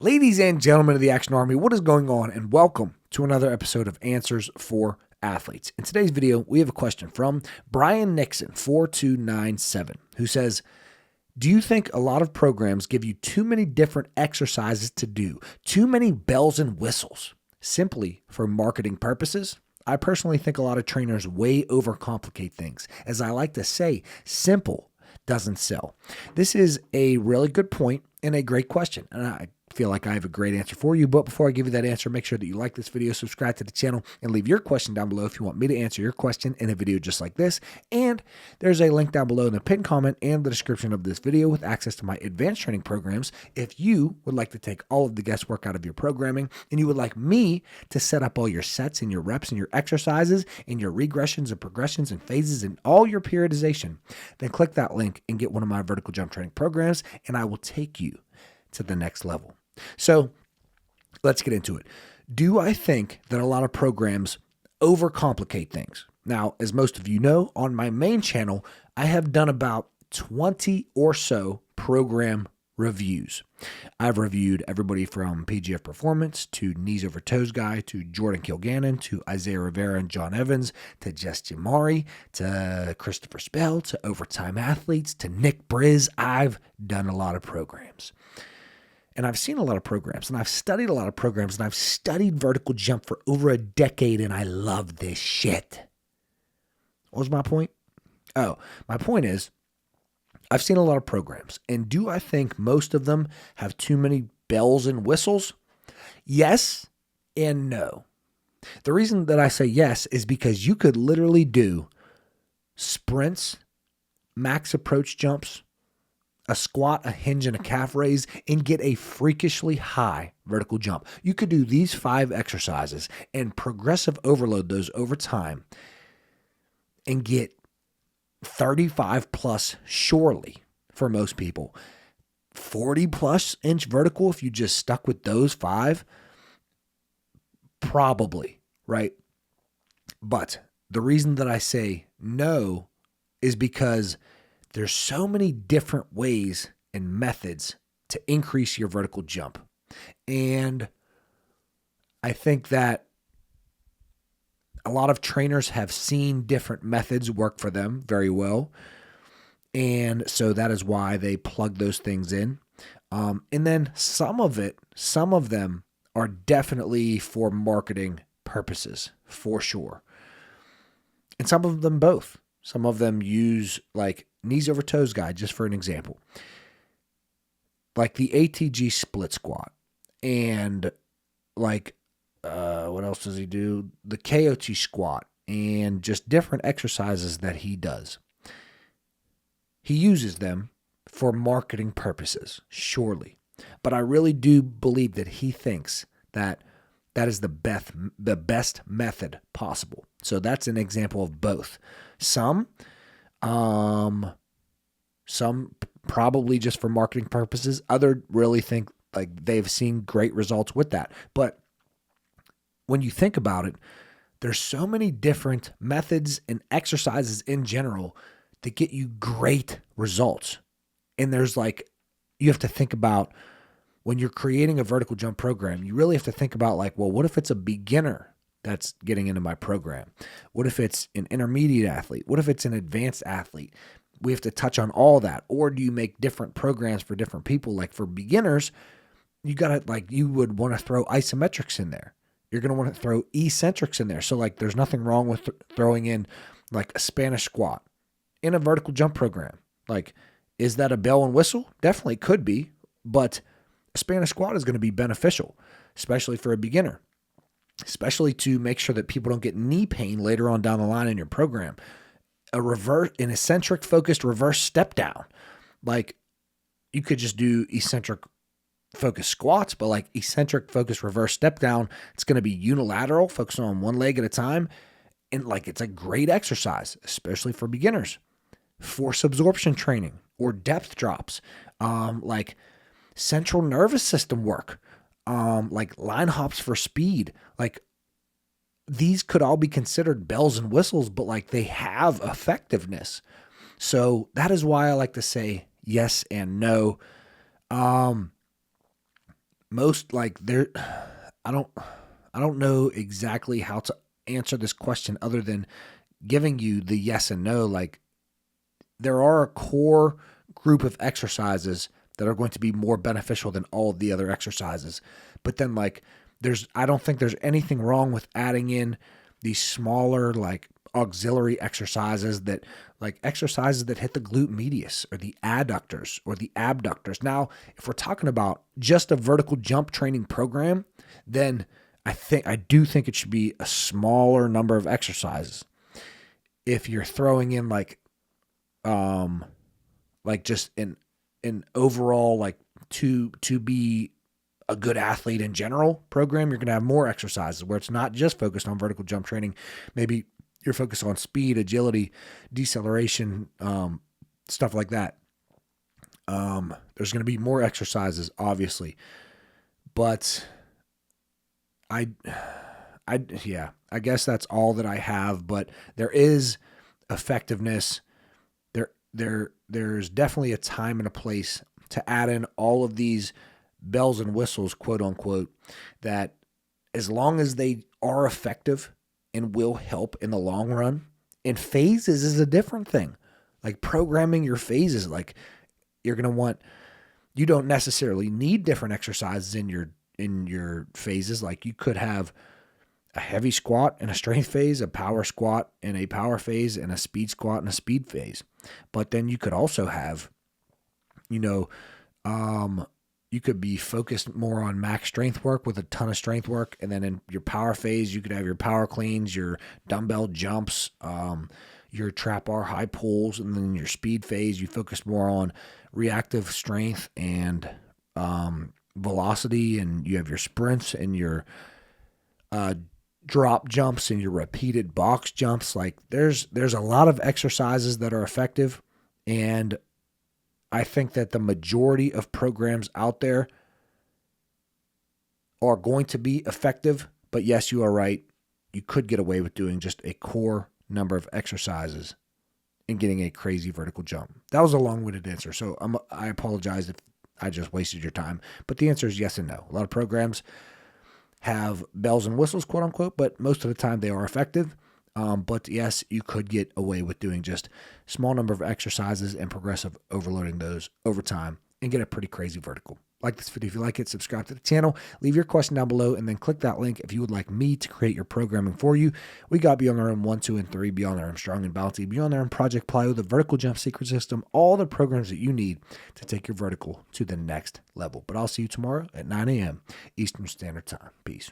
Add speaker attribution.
Speaker 1: Ladies and gentlemen of the Action Army, what is going on? And welcome to another episode of Answers for Athletes. In today's video, we have a question from Brian Nixon, 4297, who says, do you think a lot of programs give you too many different exercises to do, too many bells and whistles, simply for marketing purposes? I personally think a lot of trainers way overcomplicate things. As I like to say, simple doesn't sell. This is a really good point and a great question. And I feel like I have a great answer for you. But before I give you that answer, make sure that you like this video, subscribe to the channel, and leave your question down below if you want me to answer your question in a video just like this. And there's a link down below in the pinned comment and the description of this video with access to my advanced training programs if you would like to take all of the guesswork out of your programming and you would like me to set up all your sets and your reps and your exercises and your regressions and progressions and phases and all your periodization. Then click that link and get one of my vertical jump training programs and I will take you to the next level. So let's get into it. Do I think that a lot of programs overcomplicate things? Now, as most of you know, on my main channel, I have done about 20 or so program reviews. I've reviewed everybody from PGF Performance to Knees Over Toes Guy to Jordan Kilgannon to Isaiah Rivera and John Evans to Jess Jamari to Christopher Spell to Overtime Athletes to Nick Briz. I've done a lot of programs. And I've seen a lot of programs, and I've studied a lot of programs, and I've studied vertical jump for over a decade, and I love this shit. What was my point? Oh, my point is, I've seen a lot of programs, and do I think most of them have too many bells and whistles? Yes and no. The reason that I say yes is because you could literally do sprints, max approach jumps, a squat, a hinge, and a calf raise, and get a freakishly high vertical jump. You could do these 5 exercises and progressive overload those over time and get 35 plus surely for most people. 40 plus inch vertical if you just stuck with those 5, probably, right? But the reason that I say no is because there's so many different ways and methods to increase your vertical jump. And I think that a lot of trainers have seen different methods work for them very well. And so that is why they plug those things in. And then some of them are definitely for marketing purposes, for sure. And some of them both. Some of them use like Knees Over Toes Guy, just for an example. Like the ATG split squat. And like, what else does he do? The KOT squat. And just different exercises that he does. He uses them for marketing purposes, surely. But I really do believe that he thinks that that is the best method possible. So that's an example of both. Some probably just for marketing purposes. Other really think like they've seen great results with that. But when you think about it, there's so many different methods and exercises in general that get you great results. And there's like, you have to think about when you're creating a vertical jump program, you really have to think about like, well, what if it's a beginner that's getting into my program? What if it's an intermediate athlete? What if it's an advanced athlete? We have to touch on all that. Or do you make different programs for different people? Like for beginners, you would want to throw isometrics in there. You're going to want to throw eccentrics in there. So like there's nothing wrong with throwing in like a Spanish squat in a vertical jump program. Like, is that a bell and whistle? Definitely could be, but a Spanish squat is going to be beneficial, especially for a beginner. Especially to make sure that people don't get knee pain later on down the line in your program. An eccentric focused reverse step down. Like you could just do eccentric focused squats, but like eccentric focused reverse step down, it's going to be unilateral, focusing on one leg at a time. And like, it's a great exercise, especially for beginners. Force absorption training or depth drops, like central nervous system work. Like line hops for speed, like these could all be considered bells and whistles, but like they have effectiveness. So that is why I like to say yes and no. most like there, I don't, I don't know exactly how to answer this question other than giving you the yes and no. Like there are a core group of exercises that are going to be more beneficial than all of the other exercises. But then like I don't think there's anything wrong with adding in these smaller like auxiliary exercises that like exercises that hit the glute medius or the adductors or the abductors. Now, if we're talking about just a vertical jump training program, then I do think it should be a smaller number of exercises. If you're throwing in like just an overall like to be a good athlete in general program, you're going to have more exercises where it's not just focused on vertical jump training. Maybe you're focused on speed, agility, deceleration, stuff like that. There's going to be more exercises, obviously, but yeah, I guess that's all that I have. But there is effectiveness. There's definitely a time and a place to add in all of these bells and whistles, quote unquote, that as long as they are effective and will help in the long run. And phases is a different thing. Like programming your phases, like you're going to want, you don't necessarily need different exercises in your phases. Like you could have a heavy squat and a strength phase, a power squat and a power phase, and a speed squat and a speed phase. But then you could also have, you could be focused more on max strength work with a ton of strength work. And then in your power phase, you could have your power cleans, your dumbbell jumps, your trap bar high pulls. And then in your speed phase, you focus more on reactive strength and velocity. And you have your sprints and your drop jumps and your repeated box jumps. Like there's a lot of exercises that are effective. And I think that the majority of programs out there are going to be effective, but yes, you are right. You could get away with doing just a core number of exercises and getting a crazy vertical jump. That was a long-winded answer, so I apologize if I just wasted your time, but the answer is yes and no. A lot of programs have bells and whistles, quote unquote, but most of the time they are effective. But yes, you could get away with doing just small number of exercises and progressive overloading those over time and get a pretty crazy vertical. Like this video if you like it, subscribe to the channel, leave your question down below, and then click that link if you would like me to create your programming for you. We got Beyond the Rim 1, 2, and 3, Beyond the Rim Strong and Bouncy, Beyond the Rim Project Plyo, the Vertical Jump Secret System, all the programs that you need to take your vertical to the next level. But I'll see you tomorrow at 9 a.m. Eastern Standard Time. Peace.